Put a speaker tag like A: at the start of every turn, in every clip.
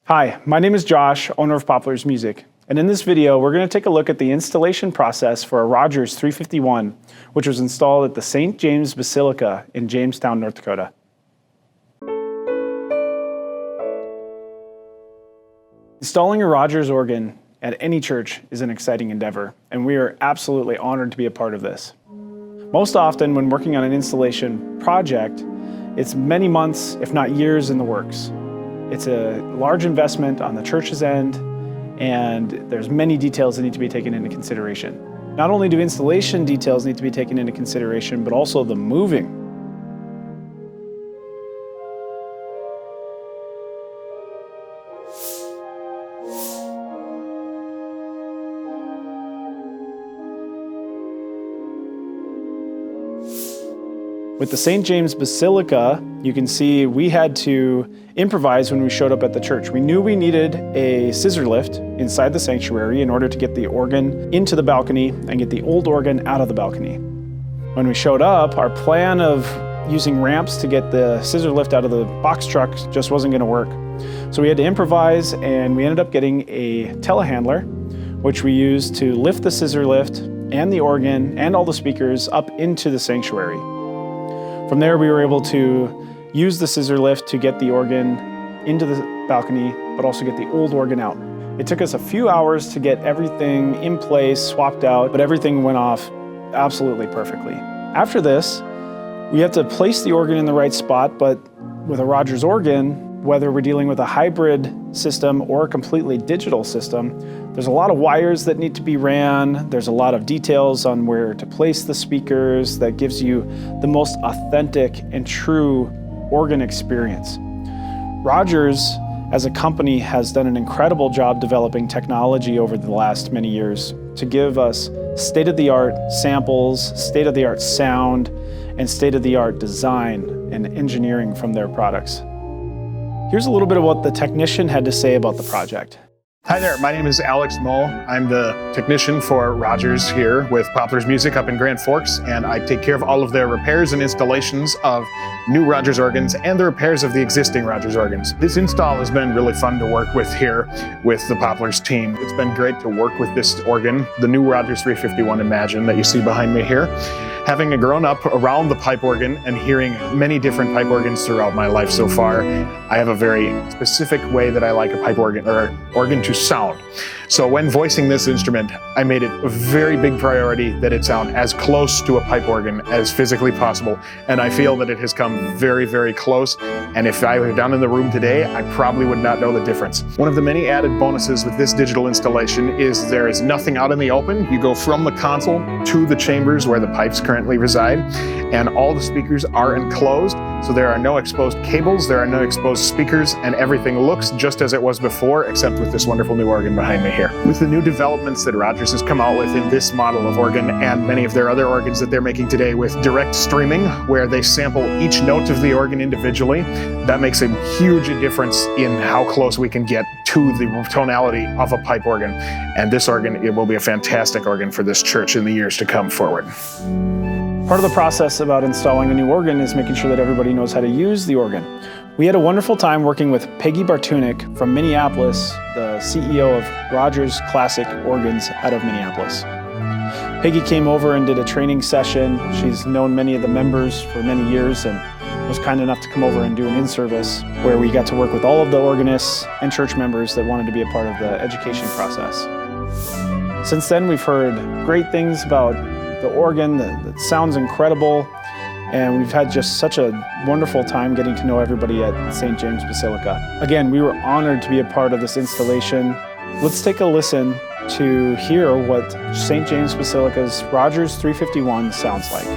A: Hi, my name is Josh, owner of Popplers Music, and in this video we're going to take a look at the installation process for a Rodgers 351, which was installed at the St. James Basilica in Jamestown, North Dakota. Installing a Rodgers organ at any church is an exciting endeavor, and we are absolutely honored to be a part of this. Most often when working on an installation project, it's many months, if not years, in the works. It's a large investment on the church's end, and there's many details that need to be taken into consideration. Not only do installation details need to be taken into consideration, but also the moving. With the St. James Basilica, you can see we had to improvise when we showed up at the church. We knew we needed a scissor lift inside the sanctuary in order to get the organ into the balcony and get the old organ out of the balcony. When we showed up, our plan of using ramps to get the scissor lift out of the box truck just wasn't going to work. So we had to improvise, and we ended up getting a telehandler, which we used to lift the scissor lift and the organ and all the speakers up into the sanctuary. From there, we were able to use the scissor lift to get the organ into the balcony, but also get the old organ out. It took us a few hours to get everything in place, swapped out, but everything went off absolutely perfectly. After this, we have to place the organ in the right spot, but with a Rodgers organ, whether we're dealing with a hybrid system or a completely digital system, there's a lot of wires that need to be ran. There's a lot of details on where to place the speakers that gives you the most authentic and true organ experience. Rodgers, as a company, has done an incredible job developing technology over the last many years to give us state-of-the-art samples, state-of-the-art sound, and state-of-the-art design and engineering from their products. Here's a little bit of what the technician had to say about the project.
B: Hi there, my name is Alex Mull. I'm the technician for Rodgers here with Popplers Music up in Grand Forks, and I take care of all of their repairs and installations of new Rodgers organs and the repairs of the existing Rodgers organs. This install has been really fun to work with here with the Popplers team. It's been great to work with this organ, the new Rodgers 351 Imagine that you see behind me here. Having grown up around the pipe organ and hearing many different pipe organs throughout my life so far, I have a very specific way that I like a pipe organ or organ to sound. So when voicing this instrument, I made it a very big priority that it sound as close to a pipe organ as physically possible. And I feel that it has come very, very close. And if I were down in the room today, I probably would not know the difference. One of the many added bonuses with this digital installation is there is nothing out in the open. You go from the console to the chambers where the pipes currently reside, and all the speakers are enclosed. So there are no exposed cables, there are no exposed speakers, and everything looks just as it was before, except with this wonderful new organ behind me here. With the new developments that Rodgers has come out with in this model of organ and many of their other organs that they're making today with direct streaming, where they sample each note of the organ individually, that makes a huge difference in how close we can get to the tonality of a pipe organ. And this organ, it will be a fantastic organ for this church in the years to come forward.
A: Part of the process about installing a new organ is making sure that everybody knows how to use the organ. We had a wonderful time working with Peggy Bartunek from Minneapolis, the CEO of Rodgers Classic Organs out of Minneapolis. Peggy came over and did a training session. She's known many of the members for many years and was kind enough to come over and do an in-service where we got to work with all of the organists and church members that wanted to be a part of the education process. Since then, we've heard great things about the organ that sounds incredible, and we've had just such a wonderful time getting to know everybody at St. James Basilica. Again, we were honored to be a part of this installation. Let's take a listen to hear what St. James Basilica's Rodgers 351 sounds like.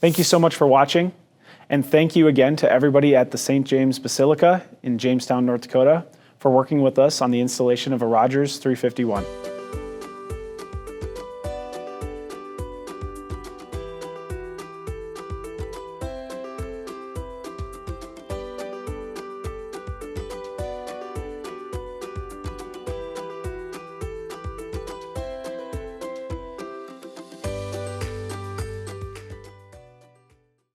A: Thank you so much for watching, and thank you again to everybody at the St. James Basilica in Jamestown, North Dakota, for working with us on the installation of a Rodgers 351.